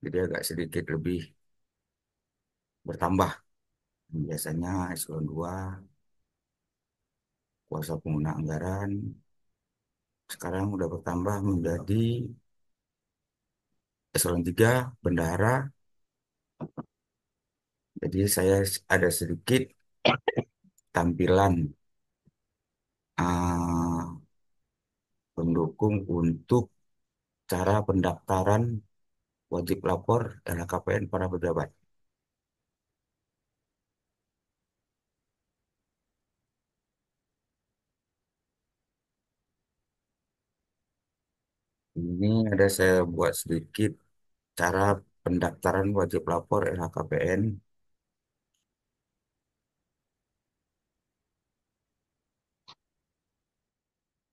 jadi agak sedikit lebih bertambah. Biasanya eselon 2 kuasa pengguna anggaran, sekarang udah bertambah menjadi eselon 3 bendahara. Jadi saya ada sedikit tampilan ah, pendukung untuk cara pendaftaran wajib lapor LHKPN para pejabat. Ini ada saya buat sedikit cara pendaftaran wajib lapor LHKPN.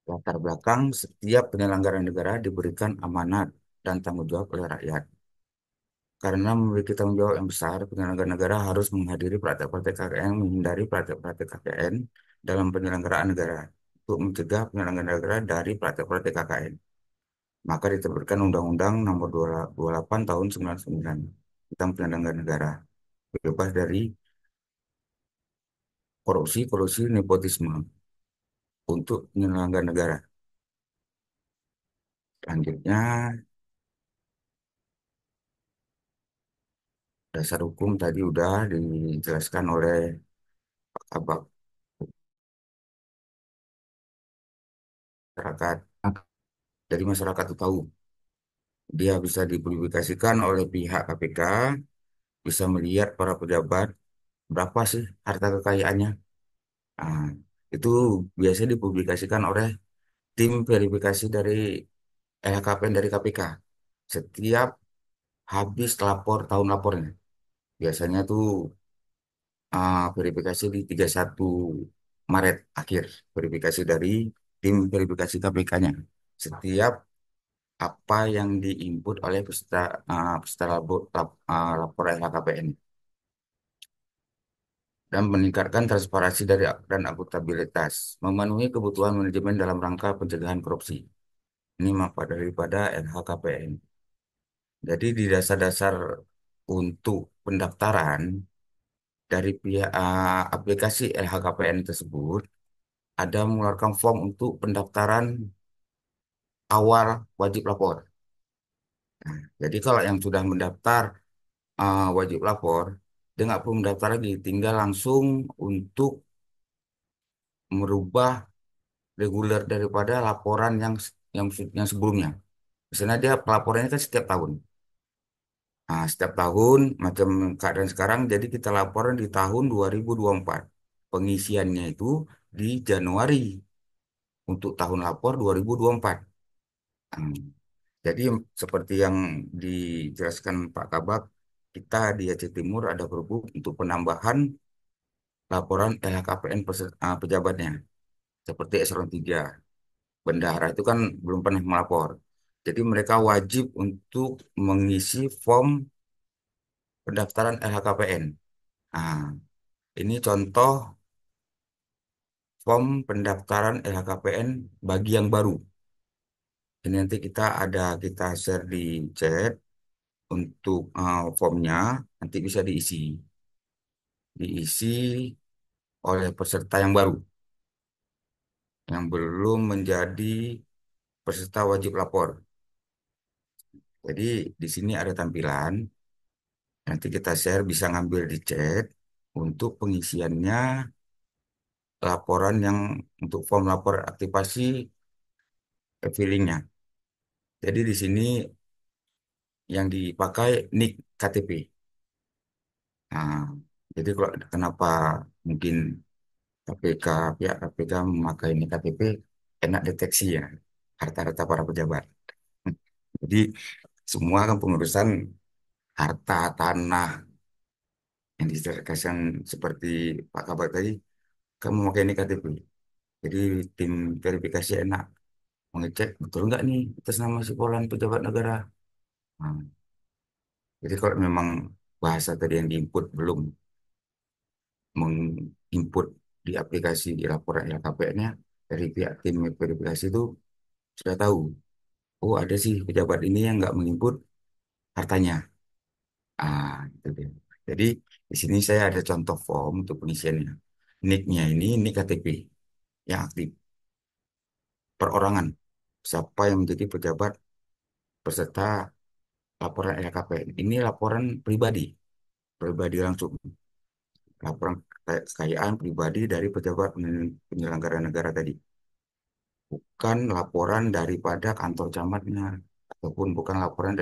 Latar belakang, setiap penyelenggara negara diberikan amanat dan tanggung jawab oleh rakyat. Karena memiliki tanggung jawab yang besar, penyelenggara negara harus menghadiri praktek-praktek KKN, menghindari praktek-praktek KKN dalam penyelenggaraan negara untuk mencegah penyelenggara negara dari praktek-praktek KKN. Maka diterbitkan Undang-Undang Nomor 28 Tahun 99 tentang penyelenggara negara, bebas dari korupsi, kolusi, nepotisme untuk penyelenggara negara. Selanjutnya, dasar hukum tadi udah dijelaskan oleh Pak Kabak. Masyarakat, jadi masyarakat itu tahu dia bisa dipublikasikan oleh pihak KPK, bisa melihat para pejabat berapa sih harta kekayaannya. Nah, itu biasa dipublikasikan oleh tim verifikasi dari LHKPN dari KPK setiap habis lapor tahun lapornya. Biasanya tuh verifikasi di 31 Maret akhir, verifikasi dari tim verifikasi KPK-nya. Setiap apa yang diinput oleh peserta lapor LHKPN dan meningkatkan transparansi dan akuntabilitas, memenuhi kebutuhan manajemen dalam rangka pencegahan korupsi. Ini manfaat daripada LHKPN. Jadi di dasar-dasar untuk pendaftaran dari pihak aplikasi LHKPN tersebut ada mengeluarkan form untuk pendaftaran awal wajib lapor. Nah, jadi kalau yang sudah mendaftar wajib lapor, dia nggak perlu mendaftar lagi, tinggal langsung untuk merubah reguler daripada laporan yang sebelumnya. Misalnya dia pelaporannya kan setiap tahun. Nah, setiap tahun macam keadaan sekarang, jadi kita laporan di tahun 2024. Pengisiannya itu di Januari untuk tahun lapor 2024. Nah, jadi seperti yang dijelaskan Pak Kabak, kita di Aceh Timur ada pergub untuk penambahan laporan LHKPN pejabatnya seperti eselon 3. Bendahara itu kan belum pernah melapor. Jadi mereka wajib untuk mengisi form pendaftaran LHKPN. Nah, ini contoh form pendaftaran LHKPN bagi yang baru. Ini nanti kita share di chat untuk formnya, nanti bisa diisi oleh peserta yang baru yang belum menjadi peserta wajib lapor. Jadi di sini ada tampilan, nanti kita share bisa ngambil di chat untuk pengisiannya laporan yang untuk form lapor aktivasi fillingnya. Jadi di sini yang dipakai NIK KTP. Nah, jadi kalau kenapa mungkin KPK pihak KPK memakai NIK KTP enak deteksi ya harta-harta para pejabat. Jadi semua kan pengurusan harta tanah yang diserahkan seperti Pak Kabar tadi, kamu memakai NIK KTP. Jadi tim verifikasi enak mengecek betul nggak nih atas nama si Polan pejabat negara. Nah, jadi kalau memang bahasa tadi yang diinput belum menginput di aplikasi di laporan LKPN-nya dari pihak tim verifikasi itu sudah tahu. Oh ada sih pejabat ini yang nggak menginput hartanya. Itu dia. Jadi di sini saya ada contoh form untuk pengisiannya. Nicknya ini nick KTP yang aktif, perorangan. Siapa yang menjadi pejabat peserta laporan LHKPN. Ini laporan pribadi, pribadi langsung. Laporan kekayaan pribadi dari pejabat penyelenggara negara tadi. Bukan laporan daripada kantor camatnya, ataupun bukan laporan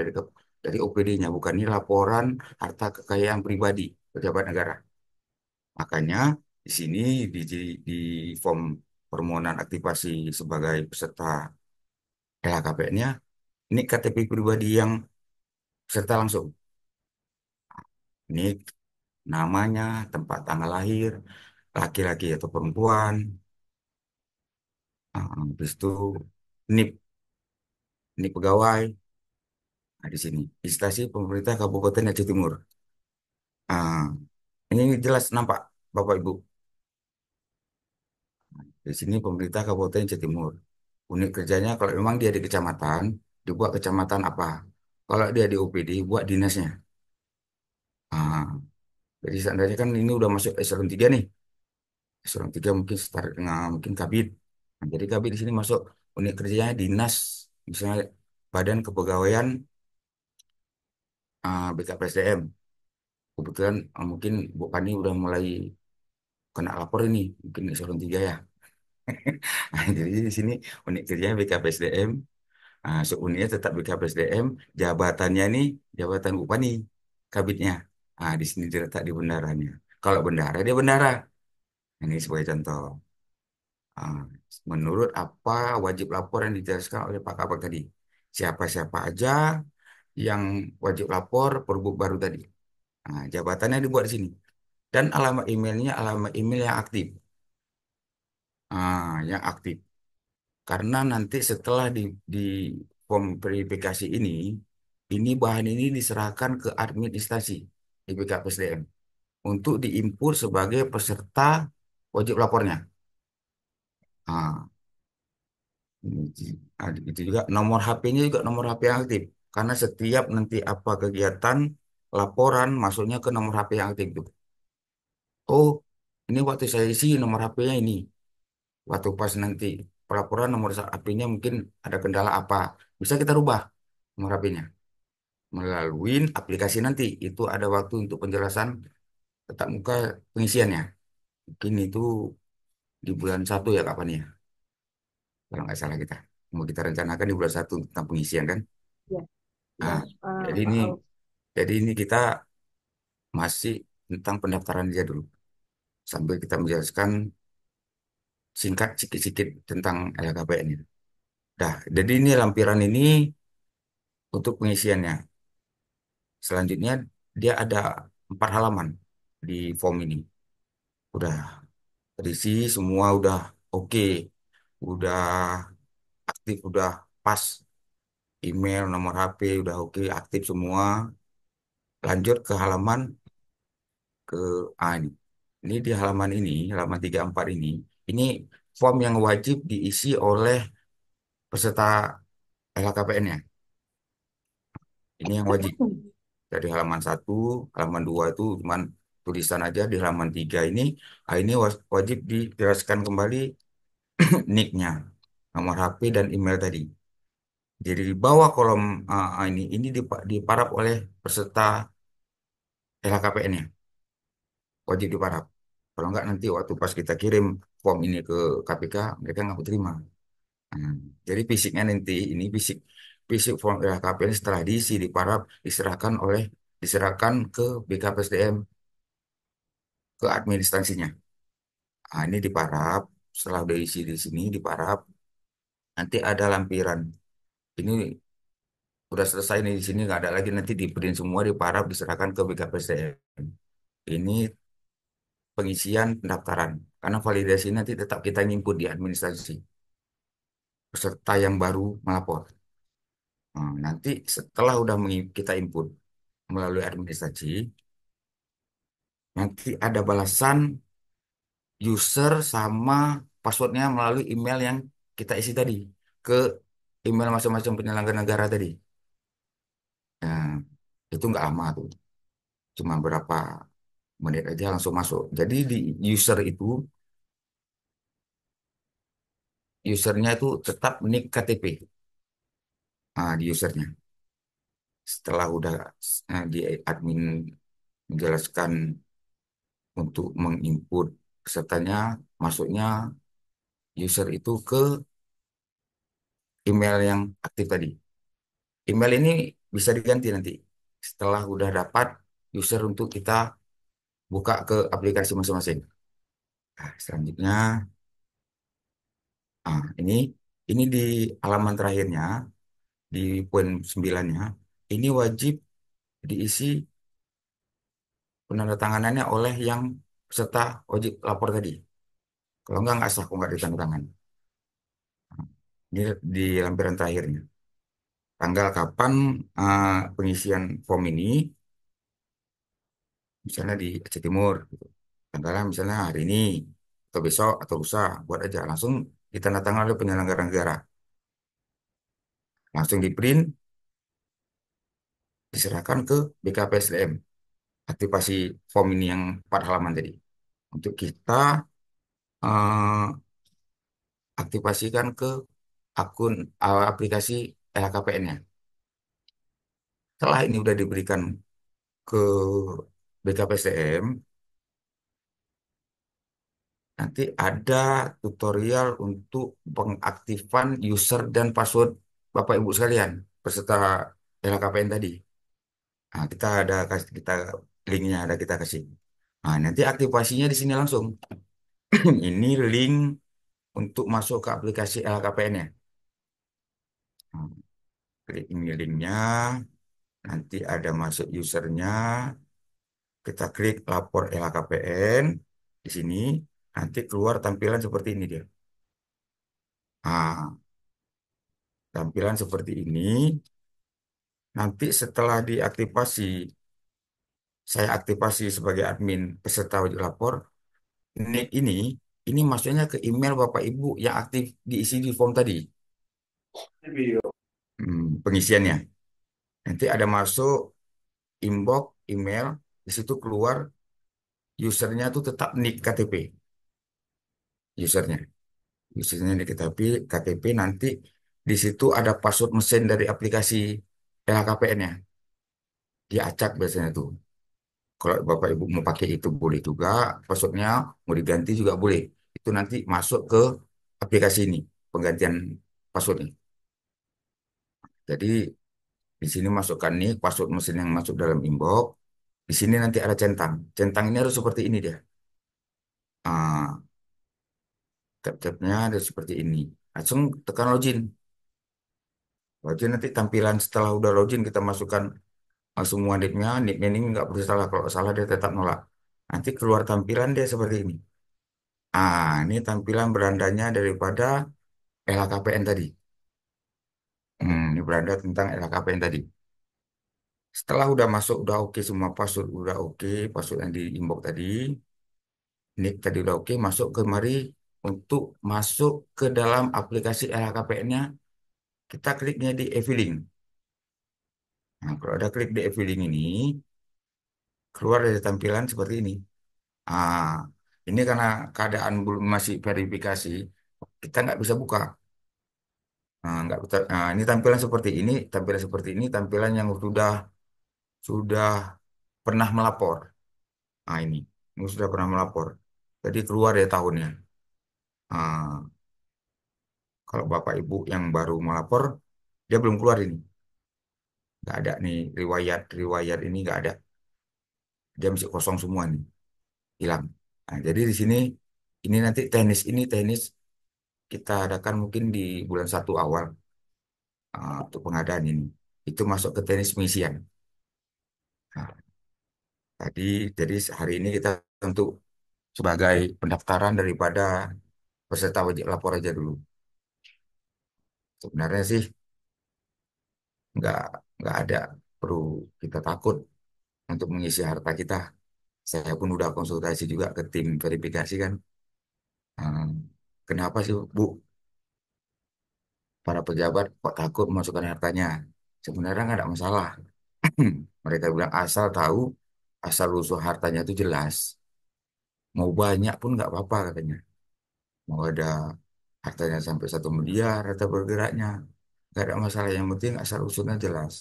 dari OPD-nya. Bukan, ini laporan harta kekayaan pribadi pejabat negara. Makanya di sini di form permohonan aktivasi sebagai peserta LHKPN-nya, ini KTP pribadi yang peserta langsung. Ini namanya, tempat tanggal lahir, laki-laki atau perempuan, habis itu NIP, NIP pegawai. Nah, di sini instansi pemerintah Kabupaten Aceh Timur. Ah, ini jelas nampak Bapak Ibu. Di sini pemerintah Kabupaten Aceh Timur. Unit kerjanya kalau memang dia di kecamatan, dibuat kecamatan apa? Kalau dia di OPD, buat dinasnya. Ah, jadi seandainya kan ini udah masuk eselon 3 nih. Eselon 3 mungkin start dengan mungkin kabit. Nah, jadi kabit di sini masuk unit kerjanya dinas, misalnya Badan Kepegawaian BKPSDM. Kebetulan mungkin Bu Pani udah mulai kena lapor ini, mungkin eselon 3 ya. Nah, jadi di sini unit kerjanya BKPSDM, subunitnya tetap BKPSDM, jabatannya nih jabatan Bupani, kabitnya. Di sini diletak di bendaranya. Kalau bendara dia bendara. Ini sebagai contoh. Ah, Menurut apa wajib lapor yang dijelaskan oleh Pak Kabak tadi. Siapa-siapa aja yang wajib lapor Pergub baru tadi. Jabatannya dibuat di sini. Dan alamat emailnya alamat email yang aktif. Yang aktif. Karena nanti setelah di form verifikasi ini bahan ini diserahkan ke administrasi di BKPSDM untuk diinput sebagai peserta wajib lapornya. Ah, itu juga nomor HP-nya juga nomor HP yang aktif. Karena setiap nanti apa kegiatan laporan masuknya ke nomor HP yang aktif itu. Oh, ini waktu saya isi nomor HP-nya ini. Waktu pas nanti pelaporan nomor HP-nya mungkin ada kendala apa. Bisa kita rubah nomor HP-nya melalui aplikasi nanti. Itu ada waktu untuk penjelasan tetap muka pengisiannya. Mungkin itu di bulan 1 ya kapan ya? Kalau nggak salah kita. Mau kita rencanakan di bulan 1 tentang pengisian kan? Ya, ya, Ah, jadi Pak ini Au. jadi ini kita masih tentang pendaftaran dia dulu. Sambil kita menjelaskan singkat sedikit-sedikit tentang LKPN itu. Dah, jadi ini lampiran ini untuk pengisiannya. Selanjutnya dia ada 4 halaman di form ini. Udah terisi semua udah oke, udah aktif, udah pas email, nomor HP udah oke, aktif semua. Lanjut ke halaman ke ini. Ini di halaman ini, halaman 34 ini form yang wajib diisi oleh peserta LHKPN-nya. Ini yang wajib. Dari halaman 1, halaman 2 itu cuman tulisan aja. Di halaman 3 ini wajib dijelaskan kembali nick-nya, nomor HP dan email tadi. Jadi di bawah kolom ini diparap oleh peserta LHKPN-nya, wajib diparap. Kalau enggak nanti waktu pas kita kirim form ini ke KPK, mereka nggak mau terima. Hmm, jadi fisiknya nanti ini fisik form LHKPN setelah diisi diparap diserahkan ke BKPSDM, ke administrasinya. Ini diparap, setelah udah isi di sini diparap, nanti ada lampiran. Ini udah selesai nih di sini nggak ada lagi, nanti di print semua diparap diserahkan ke BKPSDM. Ini pengisian pendaftaran. Karena validasi nanti tetap kita input di administrasi peserta yang baru melapor. Nanti setelah udah kita input melalui administrasi, nanti ada balasan user sama passwordnya melalui email yang kita isi tadi ke email masing-masing penyelenggara negara tadi. Nah, itu nggak lama tuh. Cuma berapa menit aja langsung masuk. Jadi di user itu, usernya itu tetap nik KTP. Nah, di usernya. Setelah udah di admin menjelaskan untuk menginput pesertanya, masuknya user itu ke email yang aktif tadi. Email ini bisa diganti nanti setelah udah dapat user untuk kita buka ke aplikasi masing-masing. Nah, selanjutnya, ini di halaman terakhirnya, di poin 9-nya, ini wajib diisi penandatanganannya oleh yang peserta wajib lapor tadi. Kalau nggak sah, kalau nggak ditandatangan. Ini di lampiran terakhirnya. Tanggal kapan pengisian form ini, misalnya di Aceh Timur, gitu. Tanggalnya misalnya hari ini, atau besok, atau lusa, buat aja. Langsung ditandatangani oleh penyelenggara negara. Langsung di print, diserahkan ke BKPSDM. Aktivasi form ini yang 4 halaman tadi. Untuk kita eh, aktivasikan ke akun aplikasi LHKPN-nya. Setelah ini udah diberikan ke BKPSDM, nanti ada tutorial untuk pengaktifan user dan password Bapak Ibu sekalian peserta LHKPN tadi. Nah, kita linknya ada kita kasih. Nah, nanti aktivasinya di sini langsung. Ini link untuk masuk ke aplikasi LHKPN-nya. Nah, klik ini linknya, nanti ada masuk usernya, kita klik lapor LHKPN di sini, nanti keluar tampilan seperti ini dia. Nah, tampilan seperti ini. Nanti setelah diaktifasi, saya aktifasi sebagai admin peserta wajib lapor. NIK ini maksudnya ke email Bapak Ibu yang aktif diisi di form tadi. Pengisiannya. Nanti ada masuk inbox email, di situ keluar usernya itu tetap NIK KTP. Usernya. Usernya NIK KTP nanti di situ ada password mesin dari aplikasi LHKPN-nya. Diacak biasanya tuh. Kalau Bapak Ibu mau pakai itu boleh juga, passwordnya mau diganti juga boleh. Itu nanti masuk ke aplikasi ini, penggantian passwordnya. Jadi di sini masukkan nih password mesin yang masuk dalam inbox. Di sini nanti ada centang. Centang ini harus seperti ini dia. Ah, tab-tabnya ada seperti ini. Langsung tekan login. Login nanti tampilan setelah udah login kita masukkan semua nicknya. Nicknya ini nggak perlu salah. Kalau salah dia tetap nolak. Nanti keluar tampilan dia seperti ini. Ini tampilan berandanya daripada LHKPN tadi. Ini beranda tentang LHKPN tadi. Setelah udah masuk, udah oke semua password, udah oke, password yang di inbox tadi, nick tadi udah oke, masuk ke mari untuk masuk ke dalam aplikasi LHKPN-nya, kita kliknya di e-filing. Nah, kalau ada klik di e-filing ini, keluar dari tampilan seperti ini. Ah, ini karena keadaan belum masih verifikasi, kita nggak bisa buka. Nggak bisa. Ini tampilan seperti ini, tampilan yang sudah pernah melapor. Ini sudah pernah melapor. Jadi keluar ya tahunnya. Ah, kalau Bapak Ibu yang baru melapor, dia belum keluar ini. Nggak ada nih riwayat ini nggak ada. Dia masih kosong semua nih, hilang. Nah, jadi di sini ini nanti teknis kita adakan mungkin di bulan 1 awal untuk pengadaan ini. Itu masuk ke teknis pengisian. Nah, tadi jadi hari ini kita untuk sebagai pendaftaran daripada peserta wajib lapor aja dulu. Sebenarnya sih nggak nggak ada perlu kita takut untuk mengisi harta kita. Saya pun udah konsultasi juga ke tim verifikasi kan. Hmm, Kenapa sih Bu para pejabat kok takut memasukkan hartanya? Sebenarnya nggak ada masalah. Mereka bilang asal tahu asal usul hartanya itu jelas. Mau banyak pun nggak apa-apa katanya. Mau ada hartanya sampai 1 miliar atau bergeraknya, nggak ada masalah. Yang penting asal usulnya jelas.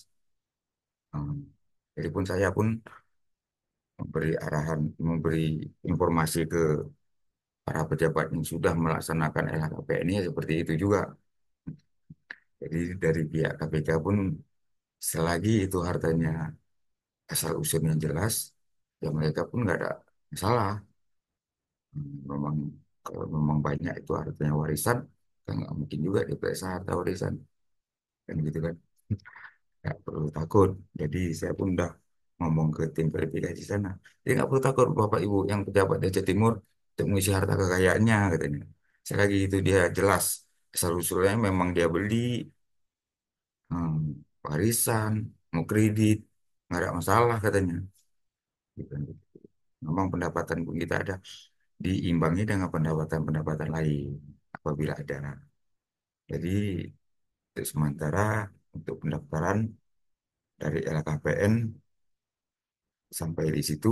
Hmm. Jadi pun saya pun memberi arahan, memberi informasi ke para pejabat yang sudah melaksanakan LHKPN ini ya seperti itu juga. Jadi dari pihak KPK pun selagi itu hartanya asal usulnya jelas, ya mereka pun nggak ada masalah. Memang kalau memang banyak itu hartanya warisan, kan nggak mungkin juga diperiksa harta warisan, kan gitu kan. Nggak perlu takut. Jadi saya pun udah ngomong ke tim verifikasi sana. Jadi nggak perlu takut Bapak Ibu yang pejabat di Jawa Timur untuk mengisi harta kekayaannya katanya. Selagi itu dia jelas asal usulnya memang dia beli hmm, warisan, mau kredit, nggak ada masalah katanya. Gitu. Memang pendapatan pun kita ada diimbangi dengan pendapatan-pendapatan lain apabila ada. Jadi untuk sementara untuk pendaftaran dari LKPN sampai di situ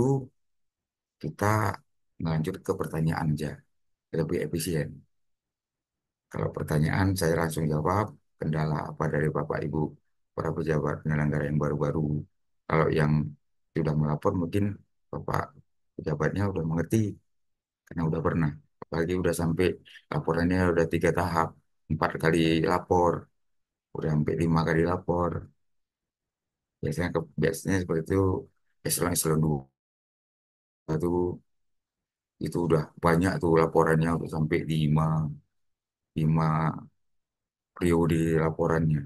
kita melanjut ke pertanyaan aja, lebih efisien. Kalau pertanyaan saya langsung jawab, kendala apa dari Bapak Ibu para pejabat penyelenggara yang baru-baru. Kalau yang sudah melapor mungkin Bapak pejabatnya udah mengerti karena udah pernah. Apalagi udah sampai laporannya udah 3 tahap, 4 kali lapor, udah sampai 5 kali lapor. Biasanya seperti itu eselon 2 itu udah banyak tuh laporannya udah sampai lima periode laporannya.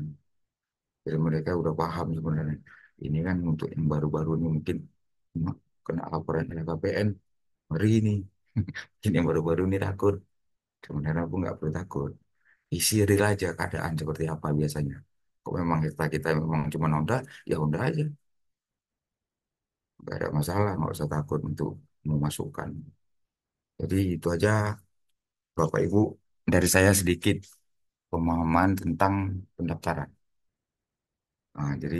Jadi mereka udah paham sebenarnya. Ini kan untuk yang baru-baru ini mungkin "Mak, kena laporan LHKPN, ngeri ini." Ini yang baru-baru ini takut. Sebenarnya aku nggak perlu takut. Isi real aja keadaan seperti apa biasanya. Kok memang kita memang cuma Honda, ya Honda aja. Nggak ada masalah, nggak usah takut untuk memasukkan. Jadi itu aja Bapak Ibu dari saya sedikit pemahaman tentang pendaftaran. Nah, jadi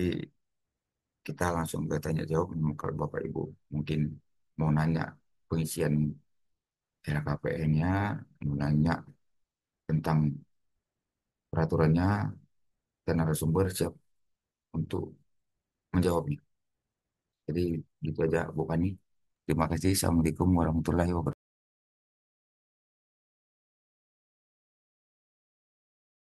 kita langsung ke tanya jawab. Kalau Bapak Ibu mungkin mau nanya pengisian LKPN-nya, mau nanya tentang peraturannya, dan narasumber siap untuk menjawabnya. Jadi gitu aja Bu Fani. Terima kasih. Assalamualaikum warahmatullahi wabarakatuh.